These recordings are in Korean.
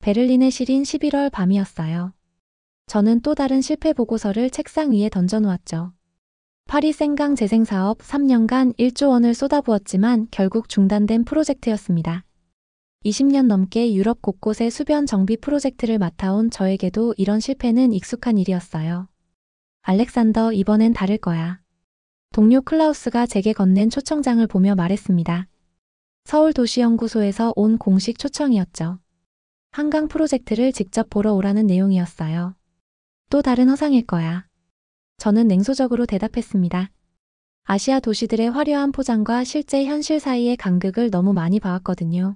베를린에 시린 11월 밤이었어요. 저는 또 다른 실패 보고서를 책상 위에 던져놓았죠. 파리 생강 재생 사업 3년간 1조 원을 쏟아부었지만 결국 중단된 프로젝트였습니다. 20년 넘게 유럽 곳곳의 수변 정비 프로젝트를 맡아온 저에게도 이런 실패는 익숙한 일이었어요. 알렉산더, 이번엔 다를 거야. 동료 클라우스가 제게 건넨 초청장을 보며 말했습니다. 서울도시연구소에서 온 공식 초청이었죠. 한강 프로젝트를 직접 보러 오라는 내용이었어요. 또 다른 허상일 거야. 저는 냉소적으로 대답했습니다. 아시아 도시들의 화려한 포장과 실제 현실 사이의 간극을 너무 많이 봐왔거든요.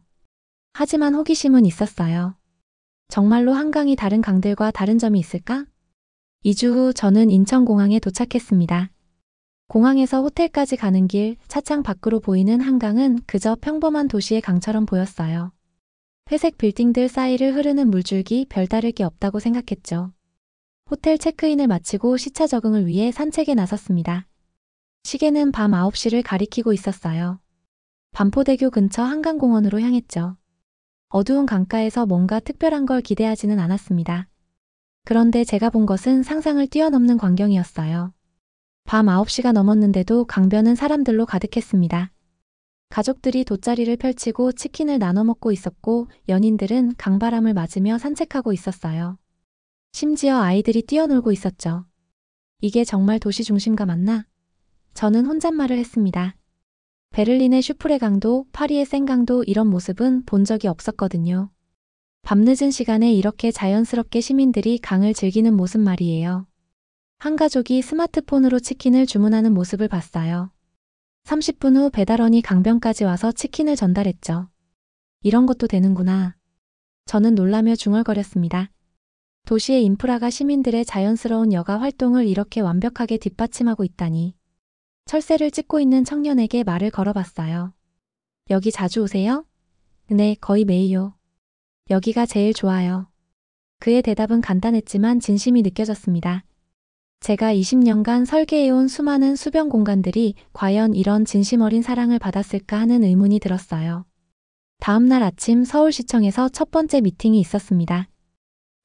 하지만 호기심은 있었어요. 정말로 한강이 다른 강들과 다른 점이 있을까? 2주 후 저는 인천공항에 도착했습니다. 공항에서 호텔까지 가는 길, 차창 밖으로 보이는 한강은 그저 평범한 도시의 강처럼 보였어요. 회색 빌딩들 사이를 흐르는 물줄기, 별다를 게 없다고 생각했죠. 호텔 체크인을 마치고 시차 적응을 위해 산책에 나섰습니다. 시계는 밤 9시를 가리키고 있었어요. 반포대교 근처 한강공원으로 향했죠. 어두운 강가에서 뭔가 특별한 걸 기대하지는 않았습니다. 그런데 제가 본 것은 상상을 뛰어넘는 광경이었어요. 밤 9시가 넘었는데도 강변은 사람들로 가득했습니다. 가족들이 돗자리를 펼치고 치킨을 나눠 먹고 있었고 연인들은 강바람을 맞으며 산책하고 있었어요. 심지어 아이들이 뛰어놀고 있었죠. 이게 정말 도시 중심가 맞나? 저는 혼잣말을 했습니다. 베를린의 슈프레 강도, 파리의 생강도 이런 모습은 본 적이 없었거든요. 밤늦은 시간에 이렇게 자연스럽게 시민들이 강을 즐기는 모습 말이에요. 한 가족이 스마트폰으로 치킨을 주문하는 모습을 봤어요. 30분 후 배달원이 강변까지 와서 치킨을 전달했죠. 이런 것도 되는구나. 저는 놀라며 중얼거렸습니다. 도시의 인프라가 시민들의 자연스러운 여가 활동을 이렇게 완벽하게 뒷받침하고 있다니. 철새를 찢고 있는 청년에게 말을 걸어봤어요. 여기 자주 오세요? 네, 거의 매일요. 여기가 제일 좋아요. 그의 대답은 간단했지만 진심이 느껴졌습니다. 제가 20년간 설계해온 수많은 수변 공간들이 과연 이런 진심 어린 사랑을 받았을까 하는 의문이 들었어요. 다음 날 아침 서울시청에서 첫 번째 미팅이 있었습니다.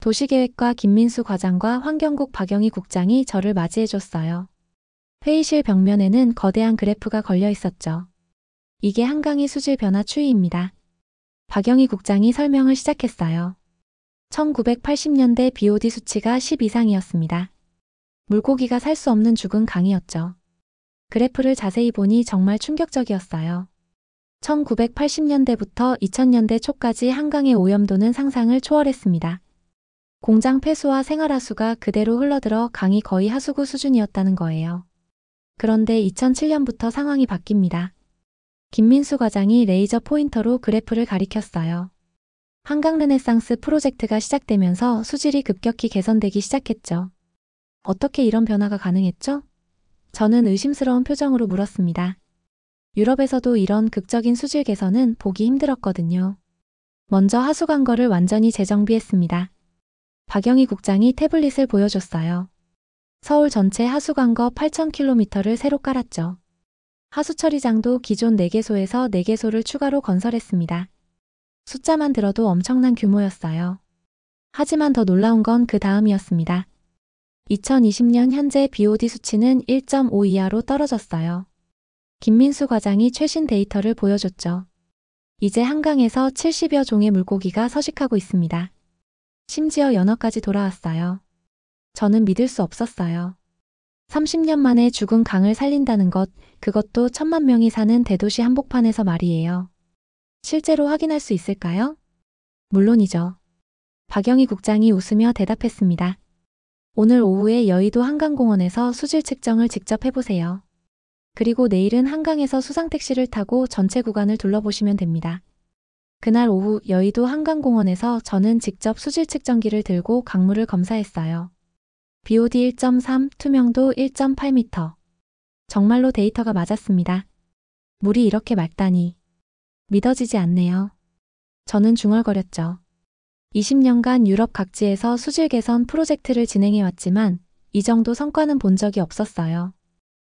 도시계획과 김민수 과장과 환경국 박영희 국장이 저를 맞이해줬어요. 회의실 벽면에는 거대한 그래프가 걸려 있었죠. 이게 한강의 수질 변화 추이입니다. 박영희 국장이 설명을 시작했어요. 1980년대 BOD 수치가 10 이상이었습니다. 물고기가 살 수 없는 죽은 강이었죠. 그래프를 자세히 보니 정말 충격적이었어요. 1980년대부터 2000년대 초까지 한강의 오염도는 상상을 초월했습니다. 공장 폐수와 생활하수가 그대로 흘러들어 강이 거의 하수구 수준이었다는 거예요. 그런데 2007년부터 상황이 바뀝니다. 김민수 과장이 레이저 포인터로 그래프를 가리켰어요. 한강 르네상스 프로젝트가 시작되면서 수질이 급격히 개선되기 시작했죠. 어떻게 이런 변화가 가능했죠? 저는 의심스러운 표정으로 물었습니다. 유럽에서도 이런 극적인 수질 개선은 보기 힘들었거든요. 먼저 하수관거를 완전히 재정비했습니다. 박영희 국장이 태블릿을 보여줬어요. 서울 전체 하수관거 8,000km를 새로 깔았죠. 하수처리장도 기존 4개소에서 4개소를 추가로 건설했습니다. 숫자만 들어도 엄청난 규모였어요. 하지만 더 놀라운 건 그 다음이었습니다. 2020년 현재 BOD 수치는 1.5 이하로 떨어졌어요. 김민수 과장이 최신 데이터를 보여줬죠. 이제 한강에서 70여 종의 물고기가 서식하고 있습니다. 심지어 연어까지 돌아왔어요. 저는 믿을 수 없었어요. 30년 만에 죽은 강을 살린다는 것, 그것도 1000만 명이 사는 대도시 한복판에서 말이에요. 실제로 확인할 수 있을까요? 물론이죠. 박영희 국장이 웃으며 대답했습니다. 오늘 오후에 여의도 한강공원에서 수질 측정을 직접 해보세요. 그리고 내일은 한강에서 수상택시를 타고 전체 구간을 둘러보시면 됩니다. 그날 오후 여의도 한강공원에서 저는 직접 수질 측정기를 들고 강물을 검사했어요. BOD 1.3, 투명도 1.8m. 정말로 데이터가 맞았습니다. 물이 이렇게 맑다니. 믿어지지 않네요. 저는 중얼거렸죠. 20년간 유럽 각지에서 수질 개선 프로젝트를 진행해왔지만 이 정도 성과는 본 적이 없었어요.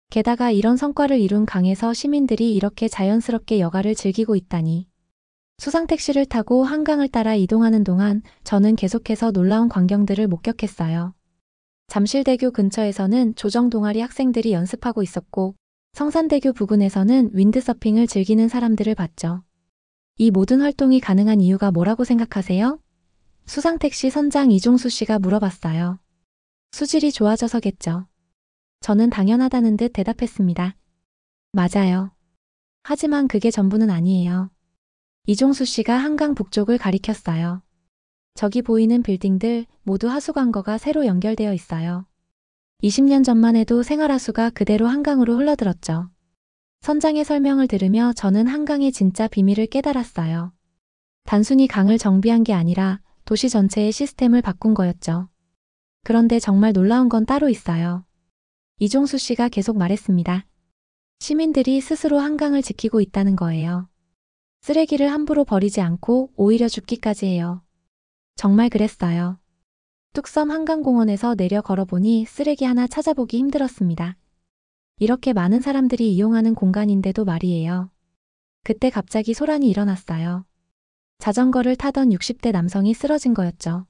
게다가 이런 성과를 이룬 강에서 시민들이 이렇게 자연스럽게 여가를 즐기고 있다니. 수상택시를 타고 한강을 따라 이동하는 동안 저는 계속해서 놀라운 광경들을 목격했어요. 잠실대교 근처에서는 조정 동아리 학생들이 연습하고 있었고, 성산대교 부근에서는 윈드서핑을 즐기는 사람들을 봤죠. 이 모든 활동이 가능한 이유가 뭐라고 생각하세요? 수상택시 선장 이종수 씨가 물어봤어요. 수질이 좋아져서겠죠. 저는 당연하다는 듯 대답했습니다. 맞아요. 하지만 그게 전부는 아니에요. 이종수 씨가 한강 북쪽을 가리켰어요. 저기 보이는 빌딩들 모두 하수관거가 새로 연결되어 있어요. 20년 전만 해도 생활하수가 그대로 한강으로 흘러들었죠. 선장의 설명을 들으며 저는 한강의 진짜 비밀을 깨달았어요. 단순히 강을 정비한 게 아니라 도시 전체의 시스템을 바꾼 거였죠. 그런데 정말 놀라운 건 따로 있어요. 이종수 씨가 계속 말했습니다. 시민들이 스스로 한강을 지키고 있다는 거예요. 쓰레기를 함부로 버리지 않고 오히려 줍기까지 해요. 정말 그랬어요. 뚝섬 한강공원에서 내려 걸어보니 쓰레기 하나 찾아보기 힘들었습니다. 이렇게 많은 사람들이 이용하는 공간인데도 말이에요. 그때 갑자기 소란이 일어났어요. 자전거를 타던 60대 남성이 쓰러진 거였죠.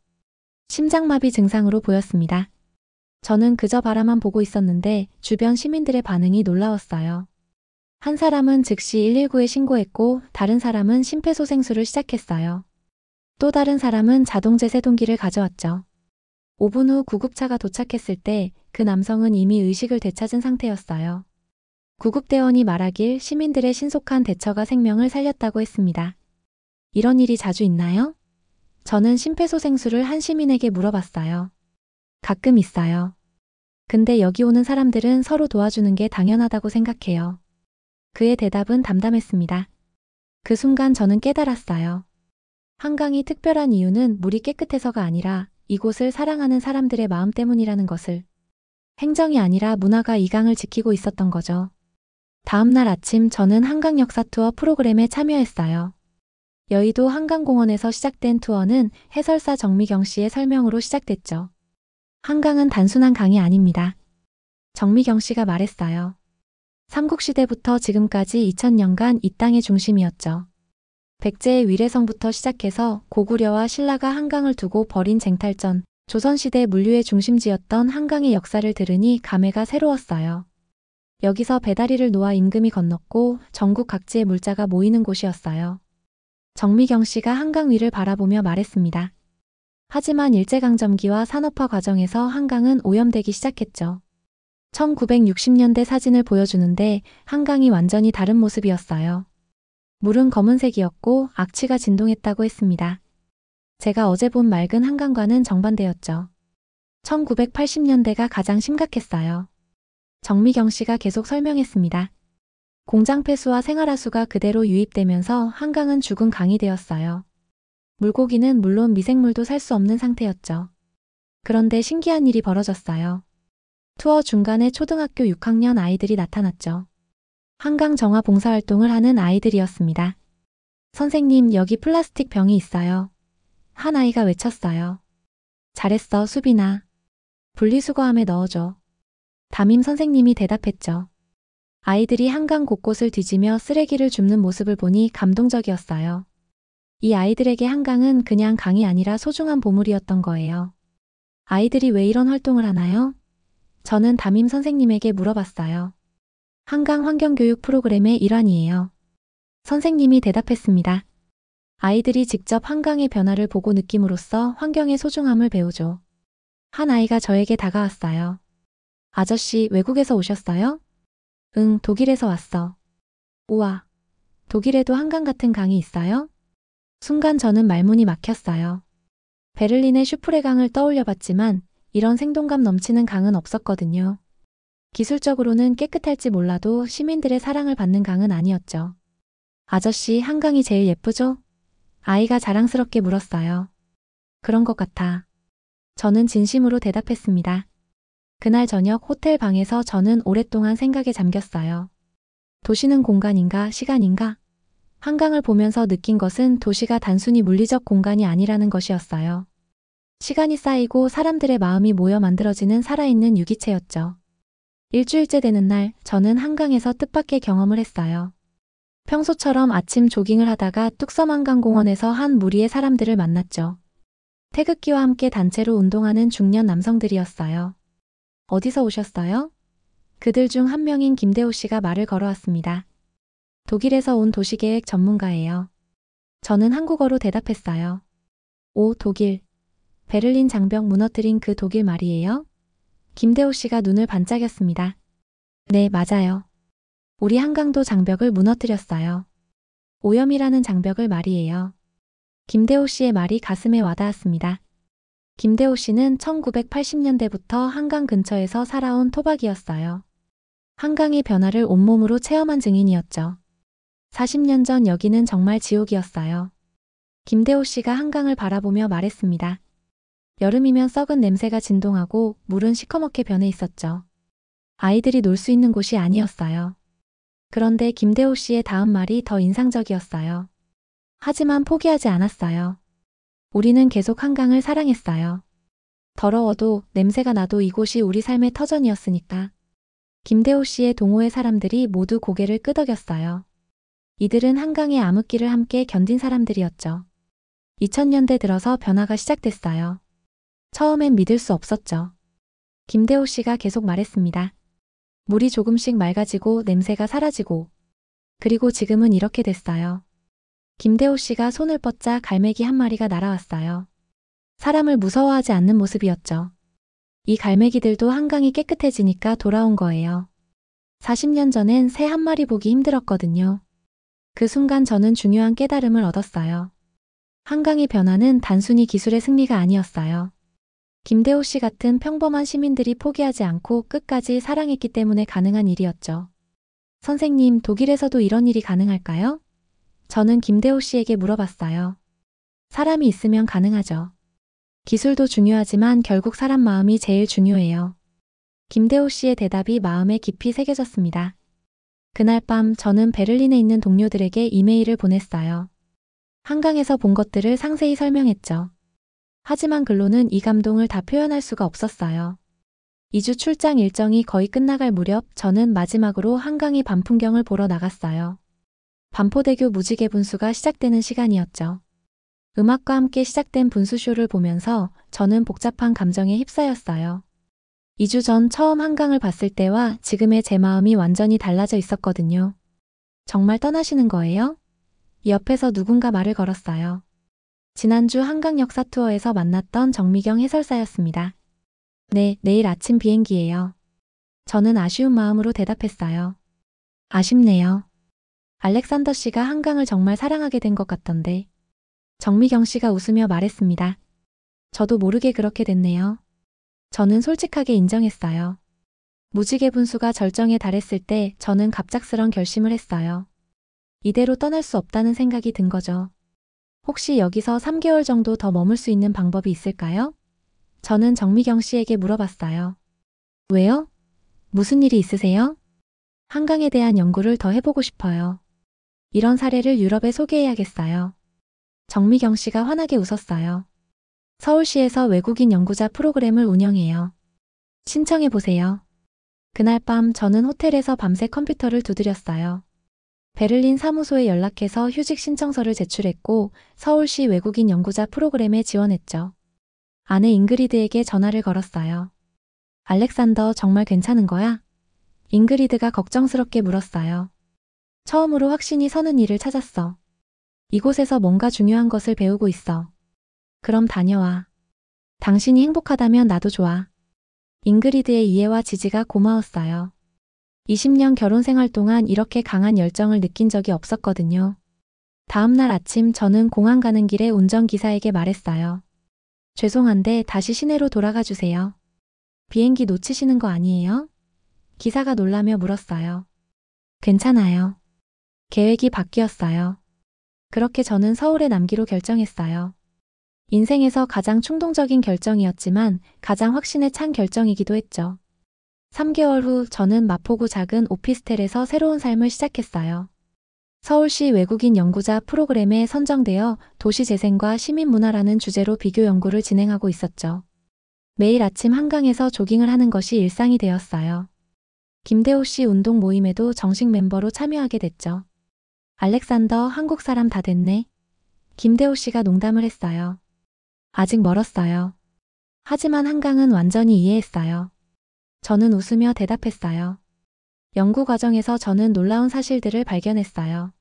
심장마비 증상으로 보였습니다. 저는 그저 바라만 보고 있었는데 주변 시민들의 반응이 놀라웠어요. 한 사람은 즉시 119에 신고했고 다른 사람은 심폐소생술을 시작했어요. 또 다른 사람은 자동제세동기를 가져왔죠. 5분 후 구급차가 도착했을 때 그 남성은 이미 의식을 되찾은 상태였어요. 구급대원이 말하길 시민들의 신속한 대처가 생명을 살렸다고 했습니다. 이런 일이 자주 있나요? 저는 심폐소생술을 한 시민에게 물어봤어요. 가끔 있어요. 근데 여기 오는 사람들은 서로 도와주는 게 당연하다고 생각해요. 그의 대답은 담담했습니다. 그 순간 저는 깨달았어요. 한강이 특별한 이유는 물이 깨끗해서가 아니라 이곳을 사랑하는 사람들의 마음 때문이라는 것을. 행정이 아니라 문화가 이 강을 지키고 있었던 거죠. 다음 날 아침 저는 한강 역사 투어 프로그램에 참여했어요. 여의도 한강공원에서 시작된 투어는 해설사 정미경 씨의 설명으로 시작됐죠. 한강은 단순한 강이 아닙니다. 정미경 씨가 말했어요. 삼국시대부터 지금까지 2000년간 이 땅의 중심이었죠. 백제의 위례성부터 시작해서 고구려와 신라가 한강을 두고 벌인 쟁탈전, 조선시대 물류의 중심지였던 한강의 역사를 들으니 감회가 새로웠어요. 여기서 배다리를 놓아 임금이 건넜고 전국 각지의 물자가 모이는 곳이었어요. 정미경 씨가 한강 위를 바라보며 말했습니다. 하지만 일제강점기와 산업화 과정에서 한강은 오염되기 시작했죠. 1960년대 사진을 보여주는데 한강이 완전히 다른 모습이었어요. 물은 검은색이었고 악취가 진동했다고 했습니다. 제가 어제 본 맑은 한강과는 정반대였죠. 1980년대가 가장 심각했어요. 정미경 씨가 계속 설명했습니다. 공장 폐수와 생활하수가 그대로 유입되면서 한강은 죽은 강이 되었어요. 물고기는 물론 미생물도 살 수 없는 상태였죠. 그런데 신기한 일이 벌어졌어요. 투어 중간에 초등학교 6학년 아이들이 나타났죠. 한강 정화 봉사활동을 하는 아이들이었습니다. 선생님, 여기 플라스틱 병이 있어요. 한 아이가 외쳤어요. 잘했어, 수빈아. 분리수거함에 넣어줘. 담임 선생님이 대답했죠. 아이들이 한강 곳곳을 뒤지며 쓰레기를 줍는 모습을 보니 감동적이었어요. 이 아이들에게 한강은 그냥 강이 아니라 소중한 보물이었던 거예요. 아이들이 왜 이런 활동을 하나요? 저는 담임 선생님에게 물어봤어요. 한강 환경교육 프로그램의 일환이에요. 선생님이 대답했습니다. 아이들이 직접 한강의 변화를 보고 느낌으로써 환경의 소중함을 배우죠. 한 아이가 저에게 다가왔어요. 아저씨, 외국에서 오셨어요? 응, 독일에서 왔어. 우와, 독일에도 한강 같은 강이 있어요? 순간 저는 말문이 막혔어요. 베를린의 슈프레강을 떠올려봤지만 이런 생동감 넘치는 강은 없었거든요. 기술적으로는 깨끗할지 몰라도 시민들의 사랑을 받는 강은 아니었죠. 아저씨, 한강이 제일 예쁘죠? 아이가 자랑스럽게 물었어요. 그런 것 같아. 저는 진심으로 대답했습니다. 그날 저녁 호텔 방에서 저는 오랫동안 생각에 잠겼어요. 도시는 공간인가, 시간인가? 한강을 보면서 느낀 것은 도시가 단순히 물리적 공간이 아니라는 것이었어요. 시간이 쌓이고 사람들의 마음이 모여 만들어지는 살아있는 유기체였죠. 일주일째 되는 날, 저는 한강에서 뜻밖의 경험을 했어요. 평소처럼 아침 조깅을 하다가 뚝섬한강공원에서 한 무리의 사람들을 만났죠. 태극기와 함께 단체로 운동하는 중년 남성들이었어요. 어디서 오셨어요? 그들 중 한 명인 김대호 씨가 말을 걸어왔습니다. 독일에서 온 도시계획 전문가예요. 저는 한국어로 대답했어요. 오, 독일. 베를린 장벽 무너뜨린 그 독일 말이에요? 김대호 씨가 눈을 반짝였습니다. 네, 맞아요. 우리 한강도 장벽을 무너뜨렸어요. 오염이라는 장벽을 말이에요. 김대호 씨의 말이 가슴에 와닿았습니다. 김대호 씨는 1980년대부터 한강 근처에서 살아온 토박이었어요. 한강의 변화를 온몸으로 체험한 증인이었죠. 40년 전 여기는 정말 지옥이었어요. 김대호 씨가 한강을 바라보며 말했습니다. 여름이면 썩은 냄새가 진동하고 물은 시커멓게 변해 있었죠. 아이들이 놀 수 있는 곳이 아니었어요. 그런데 김대호 씨의 다음 말이 더 인상적이었어요. 하지만 포기하지 않았어요. 우리는 계속 한강을 사랑했어요. 더러워도 냄새가 나도 이곳이 우리 삶의 터전이었으니까. 김대호 씨의 동호회 사람들이 모두 고개를 끄덕였어요. 이들은 한강의 암흑기를 함께 견딘 사람들이었죠. 2000년대 들어서 변화가 시작됐어요. 처음엔 믿을 수 없었죠. 김대호 씨가 계속 말했습니다. 물이 조금씩 맑아지고 냄새가 사라지고 그리고 지금은 이렇게 됐어요. 김대호 씨가 손을 뻗자 갈매기 한 마리가 날아왔어요. 사람을 무서워하지 않는 모습이었죠. 이 갈매기들도 한강이 깨끗해지니까 돌아온 거예요. 40년 전엔 새 한 마리 보기 힘들었거든요. 그 순간 저는 중요한 깨달음을 얻었어요. 한강의 변화는 단순히 기술의 승리가 아니었어요. 김대호 씨 같은 평범한 시민들이 포기하지 않고 끝까지 사랑했기 때문에 가능한 일이었죠. 선생님, 독일에서도 이런 일이 가능할까요? 저는 김대호 씨에게 물어봤어요. 사람이 있으면 가능하죠. 기술도 중요하지만 결국 사람 마음이 제일 중요해요. 김대호 씨의 대답이 마음에 깊이 새겨졌습니다. 그날 밤 저는 베를린에 있는 동료들에게 이메일을 보냈어요. 한강에서 본 것들을 상세히 설명했죠. 하지만 글로는 이 감동을 다 표현할 수가 없었어요. 2주 출장 일정이 거의 끝나갈 무렵 저는 마지막으로 한강의 밤 풍경을 보러 나갔어요. 반포대교 무지개 분수가 시작되는 시간이었죠. 음악과 함께 시작된 분수쇼를 보면서 저는 복잡한 감정에 휩싸였어요. 2주 전 처음 한강을 봤을 때와 지금의 제 마음이 완전히 달라져 있었거든요. 정말 떠나시는 거예요? 옆에서 누군가 말을 걸었어요. 지난주 한강 역사 투어에서 만났던 정미경 해설사였습니다. 네, 내일 아침 비행기예요. 저는 아쉬운 마음으로 대답했어요. 아쉽네요. 알렉산더 씨가 한강을 정말 사랑하게 된 것 같던데. 정미경 씨가 웃으며 말했습니다. 저도 모르게 그렇게 됐네요. 저는 솔직하게 인정했어요. 무지개 분수가 절정에 달했을 때 저는 갑작스런 결심을 했어요. 이대로 떠날 수 없다는 생각이 든 거죠. 혹시 여기서 3개월 정도 더 머물 수 있는 방법이 있을까요? 저는 정미경 씨에게 물어봤어요. 왜요? 무슨 일이 있으세요? 한강에 대한 연구를 더 해보고 싶어요. 이런 사례를 유럽에 소개해야겠어요. 정미경 씨가 환하게 웃었어요. 서울시에서 외국인 연구자 프로그램을 운영해요. 신청해보세요. 그날 밤 저는 호텔에서 밤새 컴퓨터를 두드렸어요. 베를린 사무소에 연락해서 휴직 신청서를 제출했고 서울시 외국인 연구자 프로그램에 지원했죠. 아내 잉그리드에게 전화를 걸었어요. 알렉산더 정말 괜찮은 거야? 잉그리드가 걱정스럽게 물었어요. 처음으로 확신이 서는 일을 찾았어. 이곳에서 뭔가 중요한 것을 배우고 있어. 그럼 다녀와. 당신이 행복하다면 나도 좋아. 잉그리드의 이해와 지지가 고마웠어요. 20년 결혼 생활 동안 이렇게 강한 열정을 느낀 적이 없었거든요. 다음 날 아침 저는 공항 가는 길에 운전기사에게 말했어요. 죄송한데 다시 시내로 돌아가 주세요. 비행기 놓치시는 거 아니에요? 기사가 놀라며 물었어요. 괜찮아요. 계획이 바뀌었어요. 그렇게 저는 서울에 남기로 결정했어요. 인생에서 가장 충동적인 결정이었지만 가장 확신에 찬 결정이기도 했죠. 3개월 후 저는 마포구 작은 오피스텔에서 새로운 삶을 시작했어요. 서울시 외국인 연구자 프로그램에 선정되어 도시재생과 시민문화라는 주제로 비교 연구를 진행하고 있었죠. 매일 아침 한강에서 조깅을 하는 것이 일상이 되었어요. 김대호 씨 운동 모임에도 정식 멤버로 참여하게 됐죠. 알렉산더, 한국 사람 다 됐네. 김대호 씨가 농담을 했어요. 아직 멀었어요. 하지만 한강은 완전히 이해했어요. 저는 웃으며 대답했어요. 연구 과정에서 저는 놀라운 사실들을 발견했어요.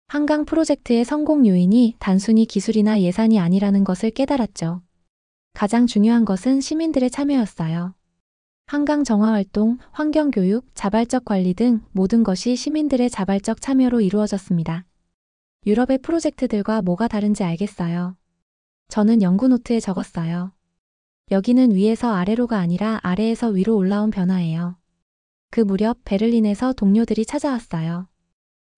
한강 프로젝트의 성공 요인이 단순히 기술이나 예산이 아니라는 것을 깨달았죠. 가장 중요한 것은 시민들의 참여였어요. 한강 정화 활동, 환경 교육, 자발적 관리 등 모든 것이 시민들의 자발적 참여로 이루어졌습니다. 유럽의 프로젝트들과 뭐가 다른지 알겠어요. 저는 연구 노트에 적었어요. 여기는 위에서 아래로가 아니라 아래에서 위로 올라온 변화예요. 그 무렵 베를린에서 동료들이 찾아왔어요.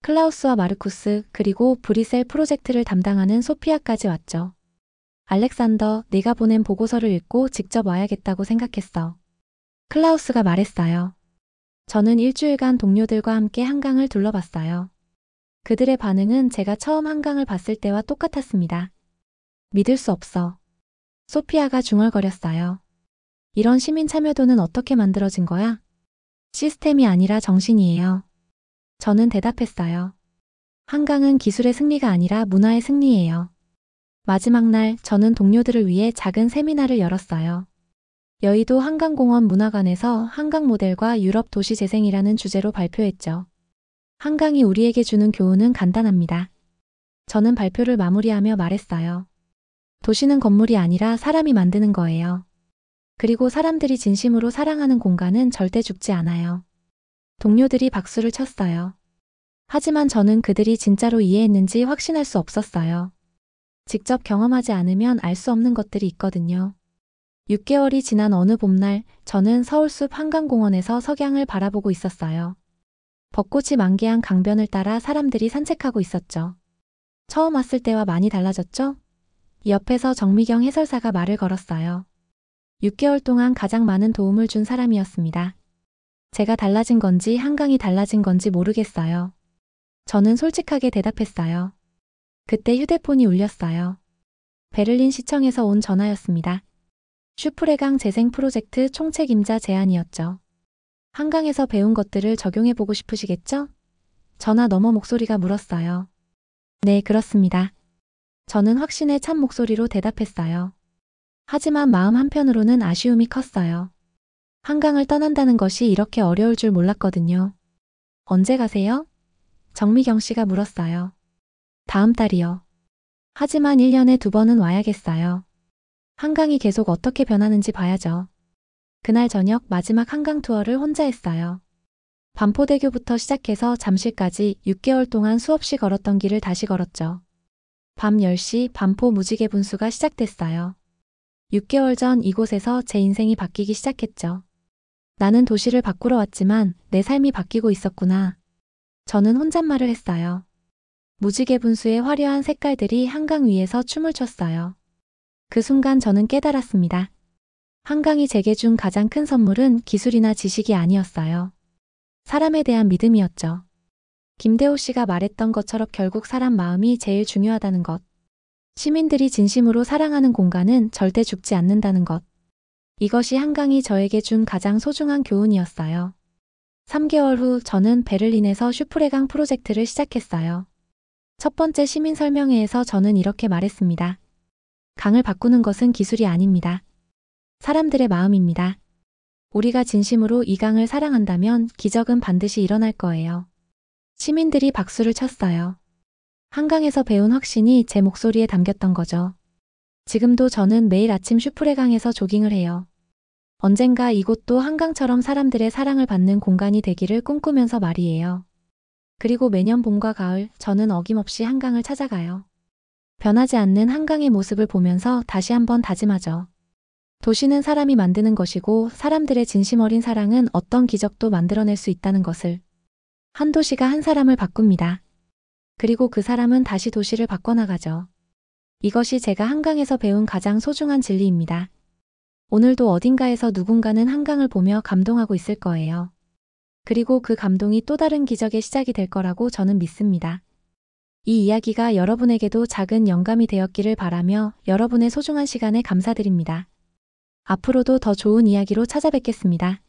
클라우스와 마르쿠스 그리고 브리셀 프로젝트를 담당하는 소피아까지 왔죠. 알렉산더, 네가 보낸 보고서를 읽고 직접 와야겠다고 생각했어. 클라우스가 말했어요. 저는 일주일간 동료들과 함께 한강을 둘러봤어요. 그들의 반응은 제가 처음 한강을 봤을 때와 똑같았습니다. 믿을 수 없어. 소피아가 중얼거렸어요. 이런 시민 참여도는 어떻게 만들어진 거야? 시스템이 아니라 정신이에요. 저는 대답했어요. 한강은 기술의 승리가 아니라 문화의 승리예요. 마지막 날 저는 동료들을 위해 작은 세미나를 열었어요. 여의도 한강공원 문화관에서 한강 모델과 유럽 도시 재생이라는 주제로 발표했죠. 한강이 우리에게 주는 교훈은 간단합니다. 저는 발표를 마무리하며 말했어요. 도시는 건물이 아니라 사람이 만드는 거예요. 그리고 사람들이 진심으로 사랑하는 공간은 절대 죽지 않아요. 동료들이 박수를 쳤어요. 하지만 저는 그들이 진짜로 이해했는지 확신할 수 없었어요. 직접 경험하지 않으면 알 수 없는 것들이 있거든요. 6개월이 지난 어느 봄날 저는 서울숲 한강공원에서 석양을 바라보고 있었어요. 벚꽃이 만개한 강변을 따라 사람들이 산책하고 있었죠. 처음 왔을 때와 많이 달라졌죠? 옆에서 정미경 해설사가 말을 걸었어요. 6개월 동안 가장 많은 도움을 준 사람이었습니다. 제가 달라진 건지 한강이 달라진 건지 모르겠어요. 저는 솔직하게 대답했어요. 그때 휴대폰이 울렸어요. 베를린 시청에서 온 전화였습니다. 슈프레강 재생 프로젝트 총책임자 제안이었죠. 한강에서 배운 것들을 적용해보고 싶으시겠죠? 전화 너머 목소리가 물었어요. 네, 그렇습니다. 저는 확신에 찬 목소리로 대답했어요. 하지만 마음 한편으로는 아쉬움이 컸어요. 한강을 떠난다는 것이 이렇게 어려울 줄 몰랐거든요. 언제 가세요? 정미경 씨가 물었어요. 다음 달이요. 하지만 1년에 2번은 와야겠어요. 한강이 계속 어떻게 변하는지 봐야죠. 그날 저녁 마지막 한강 투어를 혼자 했어요. 반포대교부터 시작해서 잠실까지 6개월 동안 수없이 걸었던 길을 다시 걸었죠. 밤 10시 반포 무지개 분수가 시작됐어요. 6개월 전 이곳에서 제 인생이 바뀌기 시작했죠. 나는 도시를 바꾸러 왔지만 내 삶이 바뀌고 있었구나. 저는 혼잣말을 했어요. 무지개 분수의 화려한 색깔들이 한강 위에서 춤을 췄어요. 그 순간 저는 깨달았습니다. 한강이 제게 준 가장 큰 선물은 기술이나 지식이 아니었어요. 사람에 대한 믿음이었죠. 김대호 씨가 말했던 것처럼 결국 사람 마음이 제일 중요하다는 것. 시민들이 진심으로 사랑하는 공간은 절대 죽지 않는다는 것. 이것이 한강이 저에게 준 가장 소중한 교훈이었어요. 3개월 후 저는 베를린에서 슈프레강 프로젝트를 시작했어요. 첫 번째 시민 설명회에서 저는 이렇게 말했습니다. 강을 바꾸는 것은 기술이 아닙니다. 사람들의 마음입니다. 우리가 진심으로 이 강을 사랑한다면 기적은 반드시 일어날 거예요. 시민들이 박수를 쳤어요. 한강에서 배운 확신이 제 목소리에 담겼던 거죠. 지금도 저는 매일 아침 슈프레강에서 조깅을 해요. 언젠가 이곳도 한강처럼 사람들의 사랑을 받는 공간이 되기를 꿈꾸면서 말이에요. 그리고 매년 봄과 가을 저는 어김없이 한강을 찾아가요. 변하지 않는 한강의 모습을 보면서 다시 한번 다짐하죠. 도시는 사람이 만드는 것이고 사람들의 진심 어린 사랑은 어떤 기적도 만들어낼 수 있다는 것을. 한 도시가 한 사람을 바꿉니다. 그리고 그 사람은 다시 도시를 바꿔나가죠. 이것이 제가 한강에서 배운 가장 소중한 진리입니다. 오늘도 어딘가에서 누군가는 한강을 보며 감동하고 있을 거예요. 그리고 그 감동이 또 다른 기적의 시작이 될 거라고 저는 믿습니다. 이 이야기가 여러분에게도 작은 영감이 되었기를 바라며 여러분의 소중한 시간에 감사드립니다. 앞으로도 더 좋은 이야기로 찾아뵙겠습니다.